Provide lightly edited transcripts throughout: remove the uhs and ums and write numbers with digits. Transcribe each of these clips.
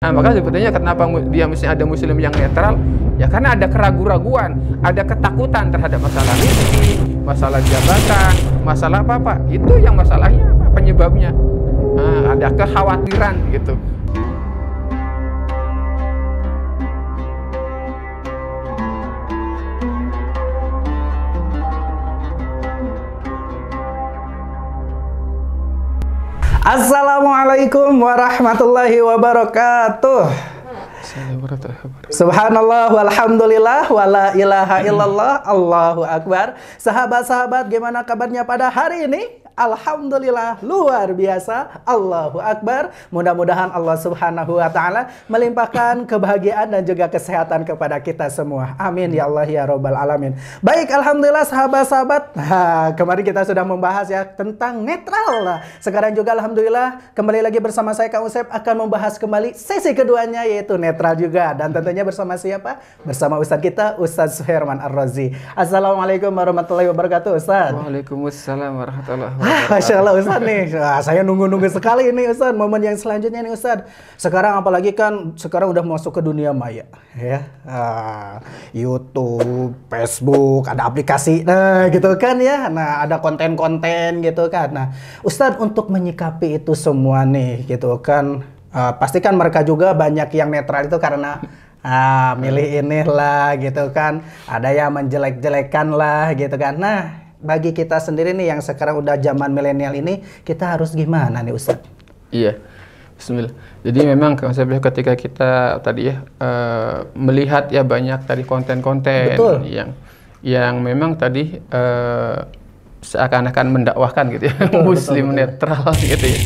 Nah, maka sebetulnya kenapa dia mesti ada muslim yang netral? Ya karena ada keraguan-raguan, ada ketakutan terhadap masalah rezeki, masalah jabatan, masalah apa-apa. Itu yang masalahnya apa? Penyebabnya. Nah, ada kekhawatiran gitu. Assalamualaikum warahmatullahi wabarakatuh. Subhanallah walhamdulillah wala ilaha illallah Allahu akbar. Sahabat-sahabat, gimana kabarnya pada hari ini? Alhamdulillah luar biasa. Allahu akbar. Mudah-mudahan Allah Subhanahu wa taala melimpahkan kebahagiaan dan juga kesehatan kepada kita semua. Amin ya Allah ya rabbal alamin. Baik, alhamdulillah sahabat-sahabat. Kemarin kita sudah membahas ya tentang netral. Sekarang juga alhamdulillah kembali lagi bersama saya Kang Usep akan membahas kembali sesi keduanya, yaitu netral juga, dan tentunya bersama siapa? Bersama Ustadz kita, Ustadz Suherman Ar-Razi. Assalamualaikum warahmatullahi wabarakatuh, Ustadz. Waalaikumsalam warahmatullahi wabarakatuh. Masya Allah Ustadz nih, saya nunggu-nunggu sekali ini Ustadz, momen yang selanjutnya nih Ustadz. Sekarang apalagi kan sekarang udah masuk ke dunia maya ya, YouTube, Facebook, ada aplikasi, nah gitu kan ya, nah ada konten-konten gitu kan. Nah Ustadz, untuk menyikapi itu semua nih gitu kan, pastikan mereka juga banyak yang netral itu karena milih inilah gitu kan, ada yang menjelek-jelekan lah gitu kan. Nah bagi kita sendiri nih yang sekarang udah zaman milenial ini, kita harus gimana nih Ustadz? Iya, bismillah. Jadi memang konsepnya ketika kita tadi ya melihat ya banyak tadi konten-konten yang memang tadi seakan-akan mendakwahkan gitu ya, muslim betul. Netral gitu ya.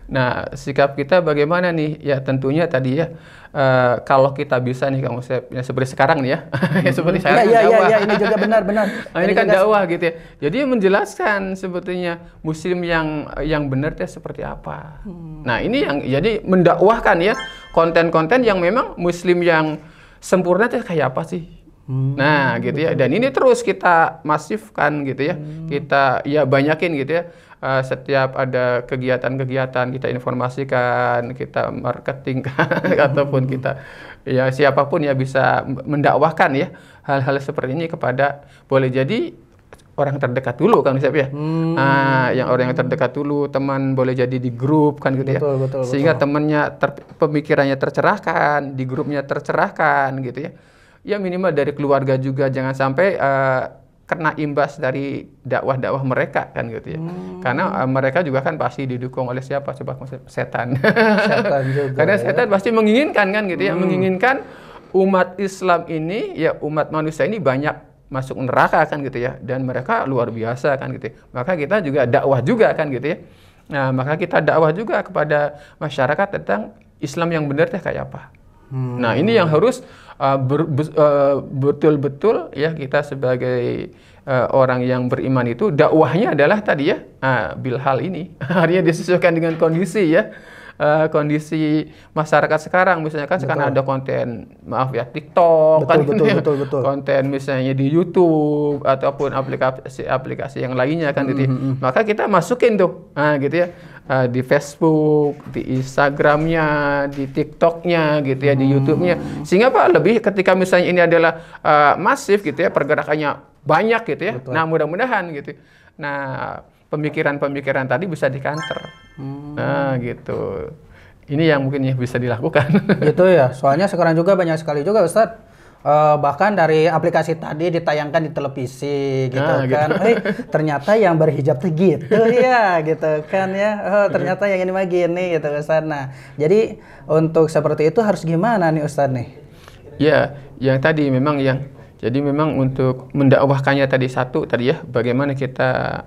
Nah, sikap kita bagaimana nih? Ya tentunya tadi ya, kalau kita bisa nih Kang Usep, ya seperti sekarang nih ya, ya seperti saya dakwah. Ini juga benar-benar. Nah, ini kan dakwah gitu ya. Jadi menjelaskan sebetulnya muslim yang benar teh seperti apa. Nah, ini yang jadi mendakwahkan ya konten-konten yang memang muslim yang sempurna teh kayak apa sih? Nah, gitu ya. Dan ini terus kita masifkan gitu ya. Kita ya banyakin gitu ya. Setiap ada kegiatan-kegiatan kita informasikan, kita marketingkan ataupun kita ya siapapun ya bisa mendakwahkan ya hal-hal seperti ini kepada, boleh jadi orang terdekat dulu kan Ustaz ya. Yang orang yang terdekat dulu, teman boleh jadi di grup kan gitu ya. Sehingga temannya pemikirannya tercerahkan, di grupnya tercerahkan gitu ya. Ya minimal dari keluarga juga jangan sampai kena imbas dari dakwah-dakwah mereka kan gitu ya. Karena mereka juga kan pasti didukung oleh siapa? Coba setan. Setan juga. Karena setan pasti menginginkan kan gitu ya, menginginkan umat Islam ini ya, umat manusia ini banyak masuk neraka kan gitu ya, dan mereka luar biasa kan gitu ya. Maka kita juga dakwah juga kan gitu ya. Nah, maka kita dakwah juga kepada masyarakat tentang Islam yang benar teh kayak apa. Nah, ini yang harus betul-betul ya kita sebagai orang yang beriman itu dakwahnya adalah tadi ya bil hal ini. Artinya disesuaikan dengan kondisi ya. Kondisi masyarakat sekarang, misalnya kan sekarang ada konten, maaf ya, TikTok, betul. Konten misalnya di YouTube ataupun aplikasi yang lainnya kan gitu ya. Maka kita masukin tuh, gitu ya, di Facebook, di Instagramnya, di TikToknya gitu ya, di YouTube-nya. Sehingga Pak lebih ketika misalnya ini adalah masif gitu ya, pergerakannya banyak gitu ya. Nah mudah-mudahan gitu. Nah pemikiran-pemikiran tadi bisa di-counter. Nah gitu. Ini yang mungkin ya bisa dilakukan. Gitu ya. Soalnya sekarang juga banyak sekali juga Ustadz. Bahkan dari aplikasi tadi ditayangkan di televisi gitu kan. Ternyata yang berhijab tuh gitu ya gitu kan ya. Ternyata yang ini mah gini gitu Ustadz. Nah, jadi untuk seperti itu harus gimana nih Ustadz nih? Ya, yang tadi memang jadi memang untuk mendakwahkannya tadi satu tadi ya, bagaimana kita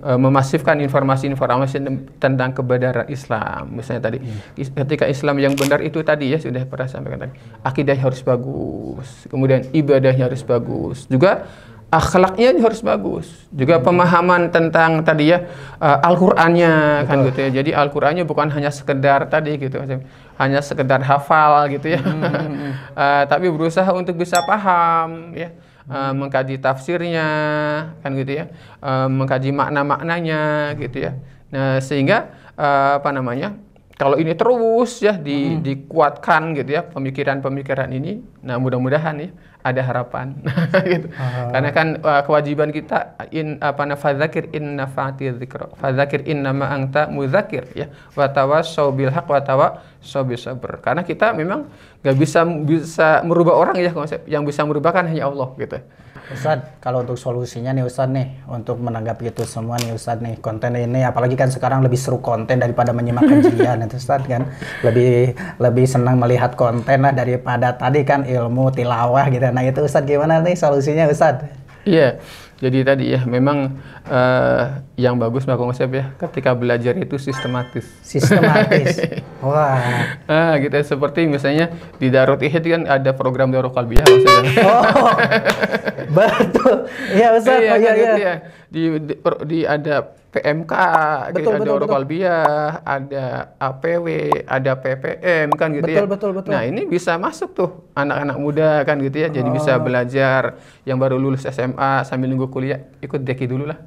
memasifkan informasi-informasi tentang kebenaran Islam. Misalnya tadi, ketika Islam yang benar itu tadi ya, sudah pernah sampaikan tadi, akidahnya harus bagus, kemudian ibadahnya harus bagus, juga akhlaknya harus bagus, juga pemahaman tentang tadi ya Al-Qur'annya kan gitu ya. Jadi Al-Qur'annya bukan hanya sekedar tadi gitu, hanya sekedar hafal gitu ya, tapi berusaha untuk bisa paham ya. Mengkaji tafsirnya kan gitu ya, mengkaji makna-maknanya gitu ya. Nah sehingga kalau ini terus ya dikuatkan gitu ya pemikiran-pemikiran ini, nah mudah-mudahan ya ada harapan gitu. Karena kan kewajiban kita fadzakir in nafa'ati dzikra. Fadzakir innama anta mudzakir ya. Wa tawassau bil haqq wa tawassau bis sabr. Karena kita memang nggak bisa merubah orang ya, konsep yang bisa merubah kan hanya Allah gitu. Ustadz, kalau untuk solusinya nih Ustadz nih, untuk menanggapi itu semua nih Ustadz nih, konten ini apalagi kan sekarang lebih seru konten daripada menyimak kajian itu Ustadz kan, lebih senang melihat konten lah daripada tadi kan ilmu tilawah gitu. Nah itu Ustadz gimana nih solusinya Ustadz? Iya, jadi tadi ya memang yang bagus Mbak Konsep ya, ketika belajar itu sistematis. Sistematis. Wah. Gitu ya, seperti misalnya di Darut Ihid kan ada program Darul Qalbiyah maksudnya. Oh, betul. Iya Ustaz. Iya, iya, gitu iya. ya. Di ada PMK, Betul, ada Darul Qalbiyah, ada APW, ada PPM kan gitu ya. Betul. Nah ini bisa masuk tuh anak-anak muda kan gitu ya, jadi bisa belajar yang baru lulus SMA sambil nunggu kuliah ikut deki dulu lah.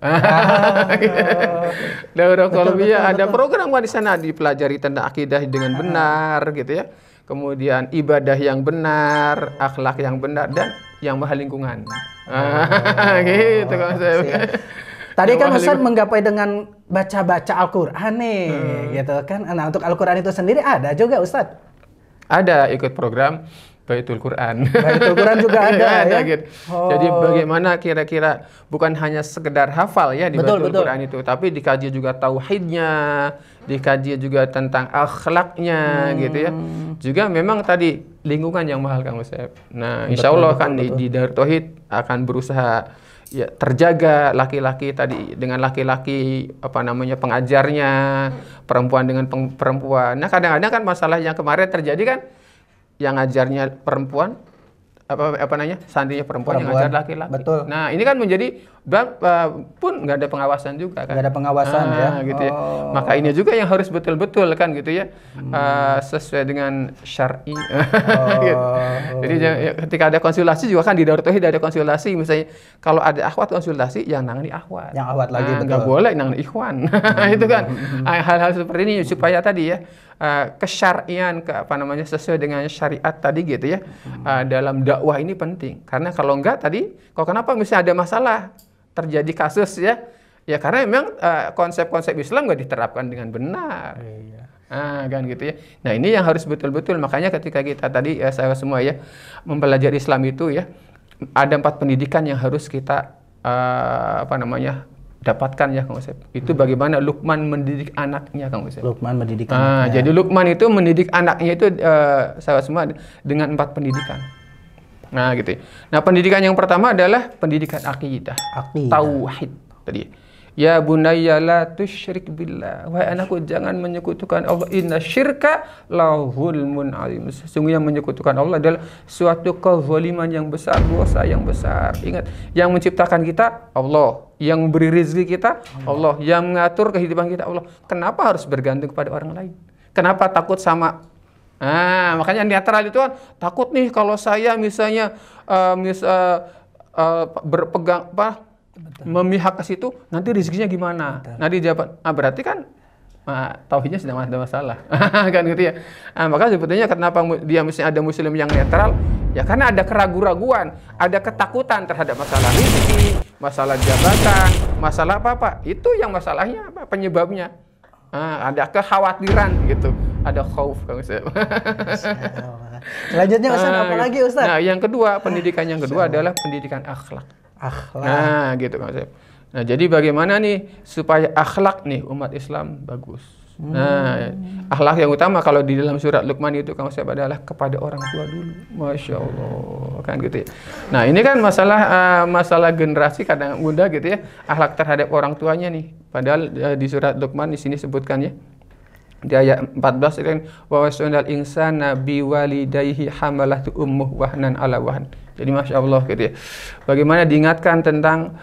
Darul Qalbiyah ada program di sana dipelajari tentang akidah dengan benar gitu ya. Kemudian ibadah yang benar, akhlak yang benar dan yang mahal lingkungan. Gitu konsepnya. Tadi kan Ustadz menggapai dengan baca-baca Al-Quran nih, gitu kan. Nah untuk Al-Quran itu sendiri ada juga Ustadz? Ada, ikut program Baitul Quran. Baitul Quran juga ada ya? Gitu. Jadi bagaimana kira-kira bukan hanya sekedar hafal ya di Baitul Quran itu, tapi dikaji juga tauhidnya, dikaji juga tentang akhlaknya gitu ya. Juga memang tadi lingkungan yang mahal Kang Usep. Nah insya Allah kan di Darut Tauhid akan berusaha ya terjaga laki-laki tadi dengan laki-laki pengajarnya, perempuan dengan perempuan. Nah kadang-kadang kan masalah yang kemarin terjadi kan yang ngajarnya perempuan santrinya perempuan yang ngajar laki-laki. Betul. Nah ini kan menjadi pun nggak ada pengawasan juga kan. Nggak ada pengawasan ya. Gitu ya. Maka ini juga yang harus betul-betul kan gitu ya sesuai dengan syar'i. Gitu. Jadi ketika ada konsultasi juga kan di Darut Tauhid ada konsultasi, misalnya kalau ada akhwat konsultasi yang nangani akhwat. Yang akhwat lagi betul. Nggak boleh nangani ikhwan. Itu kan hal-hal seperti ini supaya tadi ya kesyarian sesuai dengan syariat tadi gitu ya. Dalam dakwah ini penting. Karena kalau enggak tadi kalau kenapa misalnya ada masalah terjadi kasus ya karena memang konsep-konsep Islam nggak diterapkan dengan benar. Iya. Kan gitu ya. Nah ini yang harus betul-betul, makanya ketika kita tadi saya semua ya mempelajari Islam itu ya ada 4 pendidikan yang harus kita dapatkan ya Kang Usep. Itu bagaimana Luqman mendidik anaknya Kang Usep. Luqman mendidik anaknya. Jadi Luqman itu mendidik anaknya itu saya semua dengan 4 pendidikan. Nah gitu. Nah pendidikan yang pertama adalah pendidikan akidah. Tauhid tadi. Ya bunayya la tusyrik billah. Wahai anakku jangan menyekutukan Allah. Inna syirka la zulmun azim. Sesungguhnya menyekutukan Allah adalah suatu kezaliman yang besar, dosa yang besar. Ingat, yang menciptakan kita Allah, yang memberi rezeki kita Allah, yang mengatur kehidupan kita Allah. Kenapa harus bergantung kepada orang lain? Kenapa takut sama makanya netral itu kan takut nih kalau saya misalnya berpegang memihak ke situ nanti rezekinya gimana? Nanti jawaban berarti kan tauhidnya sedang ada masalah. Kan gitu ya. Maka sebetulnya kenapa dia misalnya ada muslim yang netral? Ya karena ada keraguan-raguan, ada ketakutan terhadap masalah rezeki, masalah jabatan, masalah apa-apa. Itu yang masalahnya penyebabnya. Ada kekhawatiran gitu. Ada khauf Kang Usep. Selanjutnya Ustaz, apa lagi Ustaz? Nah, yang kedua, pendidikan yang kedua adalah pendidikan akhlak. Nah, gitu Kang Usep. Nah, jadi bagaimana nih supaya akhlak nih umat Islam bagus. Nah, akhlak yang utama kalau di dalam surat Luqman itu Kang Usep adalah kepada orang tua dulu. Masya Allah, kan gitu ya. Nah, ini kan masalah generasi kadang muda gitu ya, akhlak terhadap orang tuanya nih. Padahal di surat Luqman di sini sebutkan ya. Di ayat 14 itu kan wa wasunal insana biwalidayhi hamalatu ummuh wahnan ala wahn. Jadi Masya Allah gitu ya. Bagaimana diingatkan tentang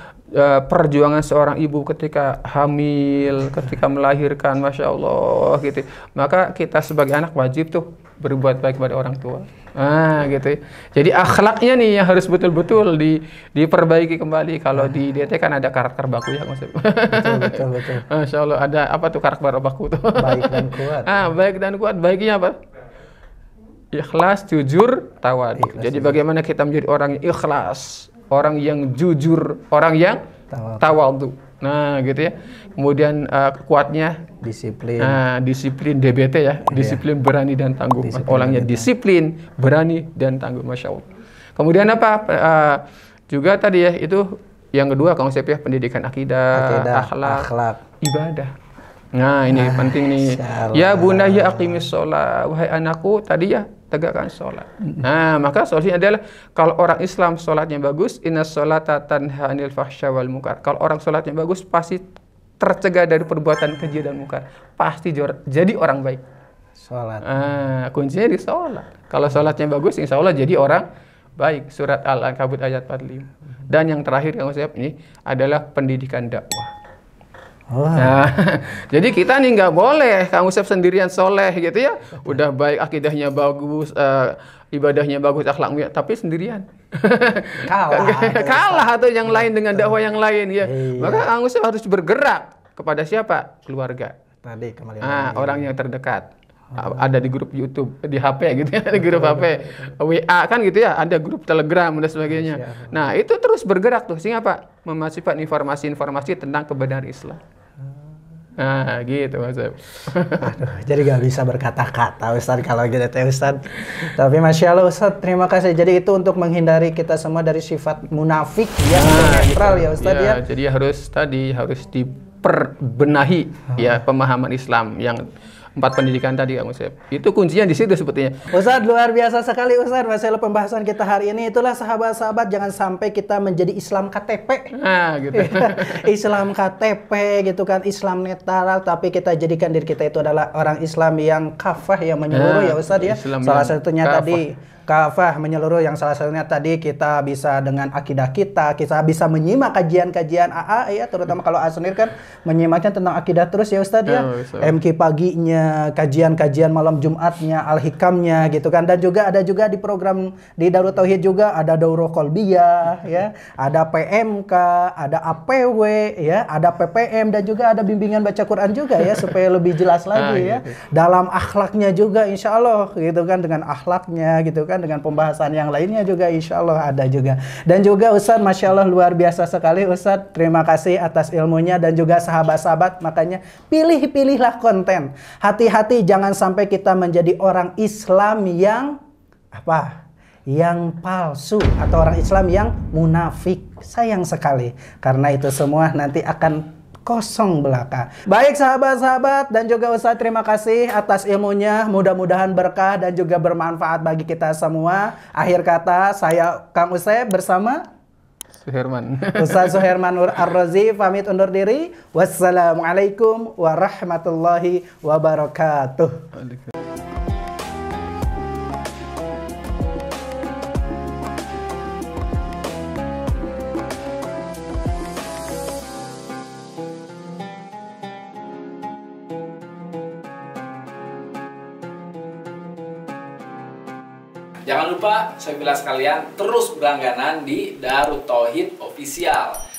perjuangan seorang ibu ketika hamil, ketika melahirkan, Masya Allah gitu. Maka kita sebagai anak wajib tuh berbuat baik kepada orang tua. Nah, gitu ya. Jadi akhlaknya nih yang harus betul-betul diperbaiki kembali. Kalau di DT kan ada karakter baku ya, Mas. Betul. Masya Allah, ada apa tuh karakter baku tuh? Baik dan kuat. Baik dan kuat. Baiknya apa? Ikhlas, jujur, tawadu. Jadi bagaimana kita menjadi orang yang ikhlas, orang yang jujur, orang yang tawadu. Nah, gitu ya. Kemudian kuatnya disiplin. Nah, disiplin DBT ya, disiplin berani dan tangguh. Orangnya disiplin, berani dan tangguh, Masya Allah. Kemudian apa? Juga tadi ya, itu yang kedua konsepnya pendidikan akidah, akhlak, ibadah. Nah, ini penting nih. Ya bunayya aqimis sholat, wahai anakku, tadi ya tegakkan sholat. Nah, maka solusinya adalah kalau orang Islam sholatnya bagus, inna sholata tanha anil fahsya wal munkar. Kalau orang sholatnya bagus, pasti tercegah dari perbuatan keji dan munkar. Pasti jadi orang baik. Sholat. Kuncinya di sholat. Kalau sholatnya bagus, insya Allah jadi orang baik. Surat Al-Ankabut ayat 45. Dan yang terakhir yang saya ini adalah pendidikan dakwah. Nah, jadi kita nih nggak boleh Kang Usep sendirian soleh gitu ya. Udah baik, akidahnya bagus, ibadahnya bagus, akhlaknya, tapi sendirian. Kalah atau yang lain dengan dakwah yang lain ya. Maka Kang Usep harus bergerak kepada siapa? Keluarga. Tadi kembali orang yang terdekat. Ada di grup YouTube, di HP gitu ya, di grup HP, WA kan gitu ya, ada grup Telegram dan sebagainya. Nah, itu terus bergerak tuh, sehingga apa? Memasifkan informasi-informasi tentang kebenaran Islam. Nah, gitu Mas. Aduh, jadi gak bisa berkata-kata Ustadz kalau gitu ya Ustadz. Tapi Masya Allah Ustadz, terima kasih. Jadi itu untuk menghindari kita semua dari sifat munafik yang netral ya Ustadz ya. Jadi harus diperbenahi ya pemahaman Islam yang 4 pendidikan tadi Kang Usep. Itu kuncinya di situ sebetulnya. Ustadz, luar biasa sekali Ustadz masalah pembahasan kita hari ini. Itulah sahabat-sahabat, jangan sampai kita menjadi Islam KTP. Gitu. Islam KTP gitu kan, Islam netral, tapi kita jadikan diri kita itu adalah orang Islam yang kafah, yang menyeluruh ya Ustadz ya. Salah satunya tadi kafah menyeluruh, yang salah satunya tadi kita bisa dengan akidah kita bisa menyimak kajian-kajian AA ya, terutama kalau AA sendiri kan menyimaknya tentang akidah terus ya Ustadz ya. MQ paginya, kajian-kajian malam Jumatnya, Al-Hikamnya gitu kan, dan juga ada juga di program di Darut Tauhid juga ada Daurah Qalbiyah ya, ada PMK, ada APW ya, ada PPM, dan juga ada bimbingan baca Quran juga ya supaya lebih jelas lagi ya. Dalam akhlaknya juga insya Allah gitu kan, dengan akhlaknya gitu kan, dengan pembahasan yang lainnya juga insya Allah ada juga. Dan juga Ustadz, Masya Allah luar biasa sekali Ustadz, terima kasih atas ilmunya, dan juga sahabat-sahabat, makanya pilih-pilihlah konten. Hati-hati jangan sampai kita menjadi orang Islam yang yang palsu atau orang Islam yang munafik. Sayang sekali, karena itu semua nanti akan kosong belaka. Baik sahabat-sahabat dan juga Ustadz, terima kasih atas ilmunya. Mudah-mudahan berkah dan juga bermanfaat bagi kita semua. Akhir kata, saya Kang Usep bersama Suherman. Ustadz Suherman Ar-Razi pamit undur diri. Wassalamualaikum warahmatullahi wabarakatuh. Jangan lupa, saya bilang sekalian, terus berlangganan di Darut Tauhid Official.